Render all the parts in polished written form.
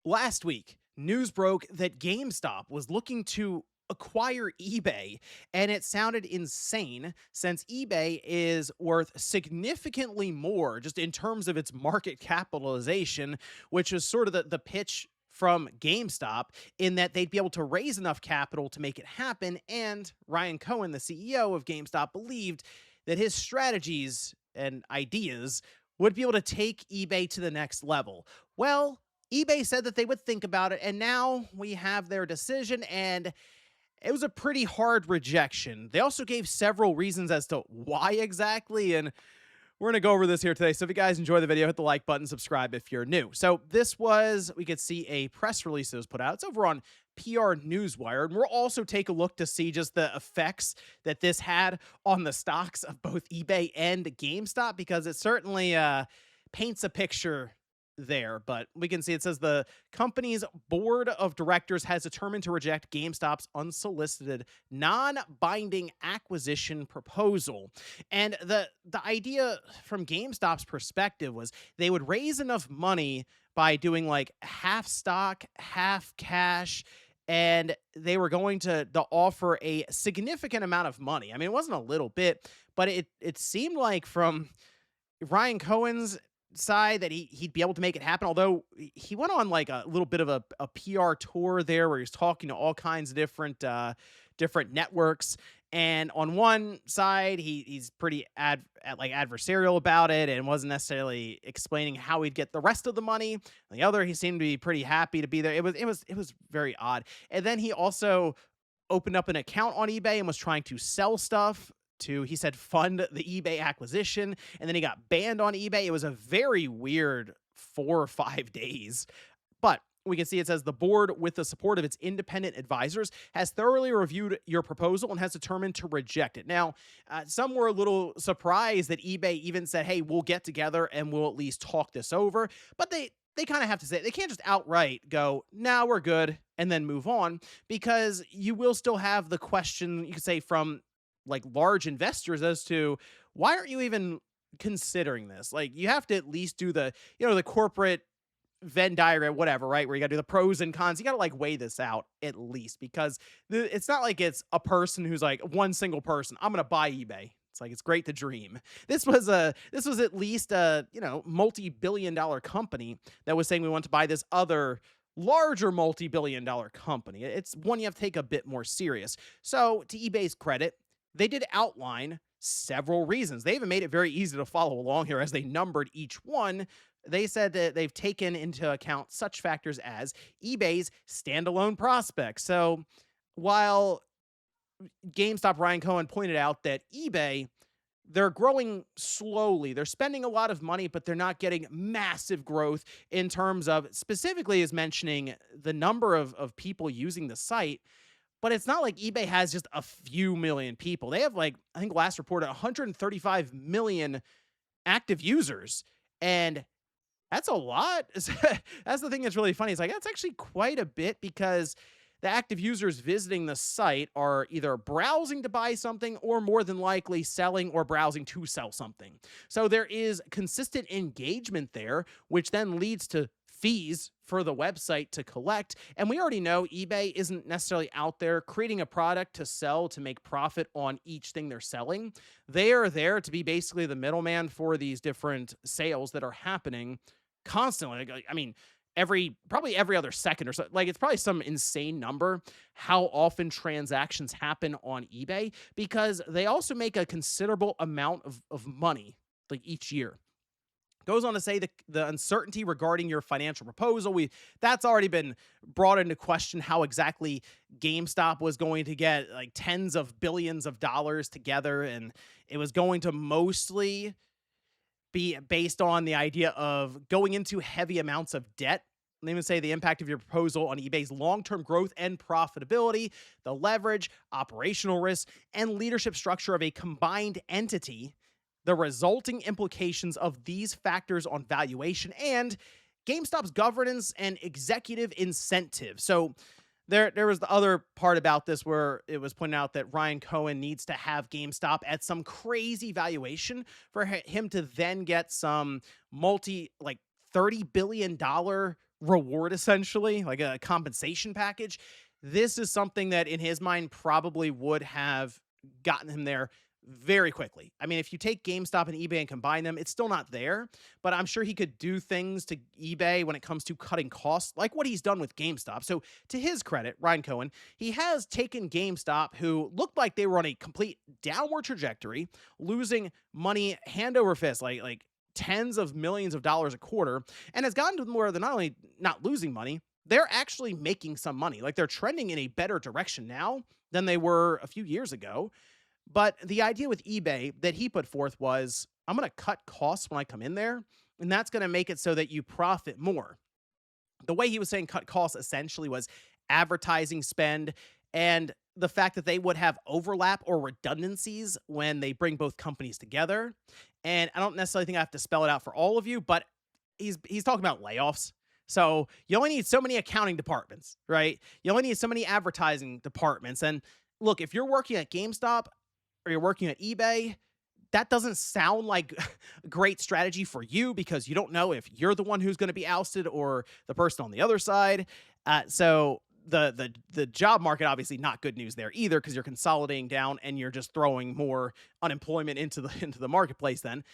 Last week, news broke that GameStop was looking to acquire eBay, and it sounded insane since eBay is worth significantly more just in terms of its market capitalization, which is sort of the pitch from GameStop in that they'd be able to raise enough capital to make it happen. And Ryan Cohen, the CEO of GameStop, believed that his strategies and ideas would be able to take eBay to the next level. Well, eBay said that they would think about it, and now we have their decision, and it was a pretty hard rejection. They also gave several reasons as to why exactly, and we're going to go over this here today. So if you guys enjoy the video, hit the like button, subscribe if you're new. So this was, we could see a press release that was put out. It's over on PR Newswire, and we'll also take a look to see just the effects that this had on the stocks of both eBay and GameStop, because it certainly paints a picture there. But we can see it says the company's board of directors has determined to reject GameStop's unsolicited, non-binding acquisition proposal. And the idea from GameStop's perspective was they would raise enough money by doing like half stock, half cash, and they were going to offer a significant amount of money. I mean, it wasn't a little bit, but it seemed like from Ryan Cohen's side that he'd be able to make it happen. Although he went on like a little bit of a PR tour there where he was talking to all kinds of different networks. And on one side, he's pretty adversarial about it and wasn't necessarily explaining how he'd get the rest of the money. On the other, he seemed to be pretty happy to be there. It was very odd. And then he also opened up an account on eBay and was trying to sell stuff to, he said, fund the eBay acquisition, and then he got banned on eBay. It was a very weird 4 or 5 days. But we can see it says the board, with the support of its independent advisors, has thoroughly reviewed your proposal and has determined to reject it. Now, some were a little surprised that eBay even said, hey, we'll get together and we'll at least talk this over. But they kind of have to say, they can't just outright go, nah, we're good, and then move on, because you will still have the question, you could say, from like large investors as to why aren't you even considering this? Like, you have to at least do the corporate Venn diagram, whatever, right? Where you got to do the pros and cons. You got to like weigh this out at least, because it's not like it's a person who's like one single person. I'm going to buy eBay. It's like, it's great to dream. This was at least a, multi-billion dollar company that was saying we want to buy this other larger multi-billion dollar company. It's one you have to take a bit more serious. So to eBay's credit, they did outline several reasons. They even made it very easy to follow along here as they numbered each one. They said that they've taken into account such factors as eBay's standalone prospects. So while GameStop Ryan Cohen pointed out that eBay, they're growing slowly. They're spending a lot of money, but they're not getting massive growth in terms of, specifically is mentioning the number of people using the site. But it's not like eBay has just a few million people. They have, like, I think last reported 135 million active users. And that's a lot. That's the thing that's really funny. It's like, that's actually quite a bit, because the active users visiting the site are either browsing to buy something or more than likely selling or browsing to sell something. So there is consistent engagement there, which then leads to fees for the website to collect. And we already know eBay isn't necessarily out there creating a product to sell to make profit on each thing they're selling. They are there to be basically the middleman for these different sales that are happening constantly. I mean, probably every other second or so. Like, it's probably some insane number how often transactions happen on eBay, because they also make a considerable amount of money like each year. Goes on to say the uncertainty regarding your financial proposal. That's already been brought into question, how exactly GameStop was going to get like tens of billions of dollars together, and it was going to mostly be based on the idea of going into heavy amounts of debt. They even say the impact of your proposal on eBay's long-term growth and profitability, the leverage, operational risks, and leadership structure of a combined entity, the resulting implications of these factors on valuation, and GameStop's governance and executive incentives. So there was the other part about this where it was pointed out that Ryan Cohen needs to have GameStop at some crazy valuation for him to then get some $30 billion reward, essentially, like a compensation package. This is something that in his mind probably would have gotten him there very quickly. I mean, if you take GameStop and eBay and combine them, it's still not there, but I'm sure he could do things to eBay when it comes to cutting costs, like what he's done with GameStop. So, to his credit, Ryan Cohen, he has taken GameStop, who looked like they were on a complete downward trajectory, losing money hand over fist, like tens of millions of dollars a quarter, and has gotten to more than not only not losing money, they're actually making some money. Like, they're trending in a better direction now than they were a few years ago. But the idea with eBay that he put forth was, I'm going to cut costs when I come in there, and that's going to make it so that you profit more. The way he was saying cut costs essentially was advertising spend and the fact that they would have overlap or redundancies when they bring both companies together. And I don't necessarily think I have to spell it out for all of you, but he's talking about layoffs. So you only need so many accounting departments, right? You only need so many advertising departments. And look, if you're working at GameStop or you're working at eBay, that doesn't sound like a great strategy for you because you don't know if you're the one who's going to be ousted or the person on the other side. So the job market, obviously not good news there either, because you're consolidating down and you're just throwing more unemployment into the into the marketplace. Then,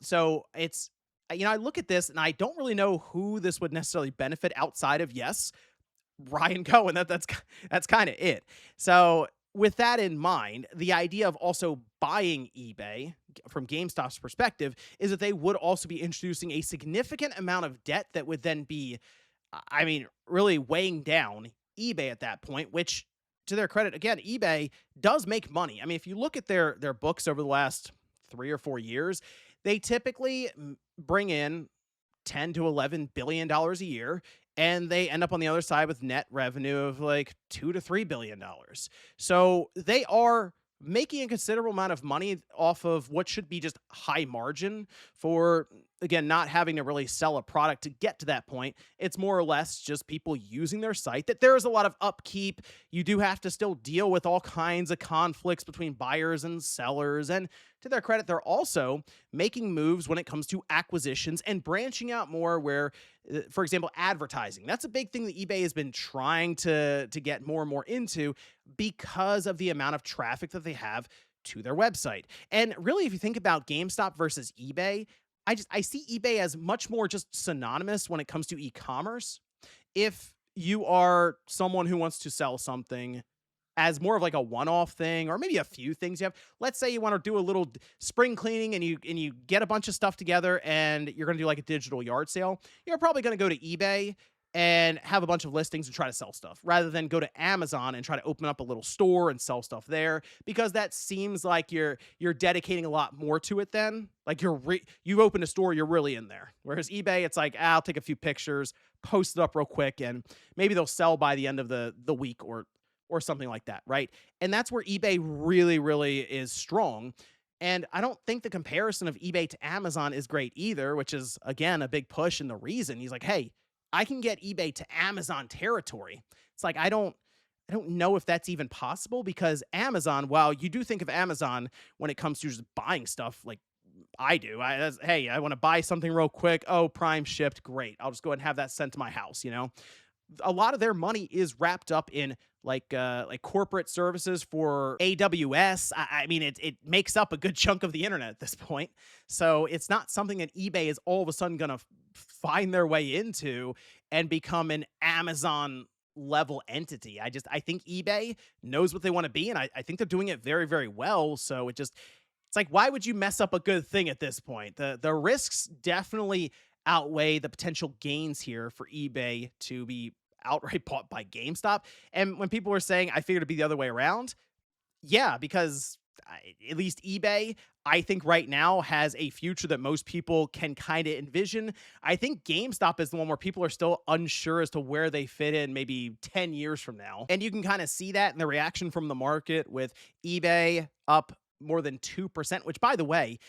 so it's, I look at this and I don't really know who this would necessarily benefit outside of, yes, Ryan Cohen. That's kind of it. So with that in mind, the idea of also buying eBay from GameStop's perspective is that they would also be introducing a significant amount of debt that would then be, I mean, really weighing down eBay at that point, which, to their credit, again, eBay does make money. I mean, if you look at their books over the last 3 or 4 years, they typically bring in 10 to 11 billion dollars a year, and they end up on the other side with net revenue of like 2 to 3 billion dollars. So they are making a considerable amount of money off of what should be just high margin for, again, not having to really sell a product to get to that point. It's more or less just people using their site. That there is a lot of upkeep. You do have to still deal with all kinds of conflicts between buyers and sellers. And to their credit, they're also making moves when it comes to acquisitions and branching out more where, for example, advertising. That's a big thing that eBay has been trying to get more and more into because of the amount of traffic that they have to their website. And really, if you think about GameStop versus eBay, I see eBay as much more just synonymous when it comes to e-commerce. If you are someone who wants to sell something as more of like a one-off thing, or maybe a few things you have. Let's say you want to do a little spring cleaning and you get a bunch of stuff together and you're going to do like a digital yard sale. You're probably going to go to eBay and have a bunch of listings and try to sell stuff rather than go to Amazon and try to open up a little store and sell stuff there, because that seems like you're dedicating a lot more to it then. Like you've opened a store, you're really in there. Whereas eBay, it's like, I'll take a few pictures, post it up real quick, and maybe they'll sell by the end of the week or something like that, right? And that's where eBay really, really is strong. And I don't think the comparison of eBay to Amazon is great either, which is, again, a big push. And the reason he's like, hey, I can get eBay to Amazon territory. It's like, I don't know if that's even possible, because Amazon, while you do think of Amazon when it comes to just buying stuff, like I do. Hey, I want to buy something real quick. Oh, Prime shipped. Great. I'll just go ahead and have that sent to my house. A lot of their money is wrapped up in like corporate services for AWS. I mean, it makes up a good chunk of the internet at this point. So it's not something that eBay is all of a sudden going to find their way into and become an Amazon level entity. I think eBay knows what they want to be, and I think they're doing it very, very well. So it's like, why would you mess up a good thing at this point? The risks definitely outweigh the potential gains here for eBay to be outright bought by GameStop. And when people were saying, I figured it'd be the other way around, yeah, because at least eBay, I think right now has a future that most people can kind of envision. I think GameStop is the one where people are still unsure as to where they fit in maybe 10 years from now. And you can kind of see that in the reaction from the market, with eBay up more than 2%, which, by the way,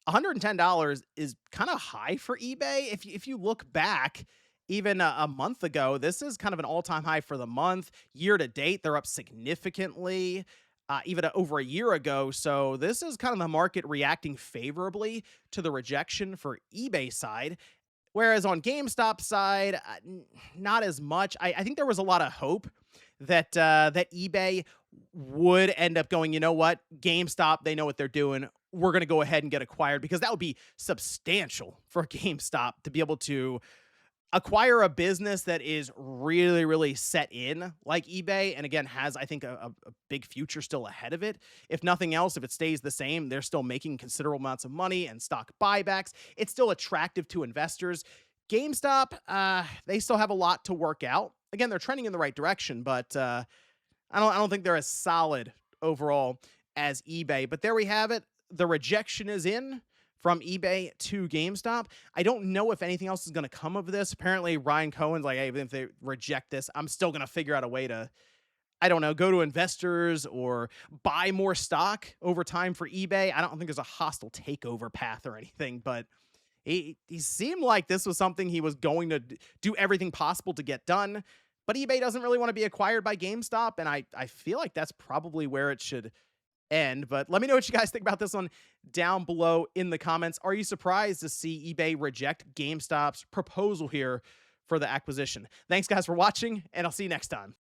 $110 is kind of high for eBay. If you look back even a month ago, this is kind of an all-time high for the month. Year to date, they're up significantly, even over a year ago. So this is kind of the market reacting favorably to the rejection for eBay side. Whereas on GameStop side, not as much. I think there was a lot of hope that that eBay would end up going, you know what, GameStop, they know what they're doing. We're going to go ahead and get acquired because that would be substantial for GameStop to be able to acquire a business that is really, really set in like eBay. And again, has, I think, a big future still ahead of it. If nothing else, if it stays the same, they're still making considerable amounts of money and stock buybacks. It's still attractive to investors. GameStop, they still have a lot to work out. Again, they're trending in the right direction, but I don't think they're as solid overall as eBay. But there we have it. The rejection is in from eBay to GameStop. I don't know if anything else is going to come of this. Apparently, Ryan Cohen's like, hey, even if they reject this, I'm still going to figure out a way to, I don't know, go to investors or buy more stock over time for eBay. I don't think there's a hostile takeover path or anything, but he seemed like this was something he was going to do everything possible to get done. But eBay doesn't really want to be acquired by GameStop, and I feel like that's probably where it should end. But let me know what you guys think about this one down below in the comments. Are you surprised to see eBay reject GameStop's proposal here for the acquisition? Thanks, guys, for watching, and I'll see you next time.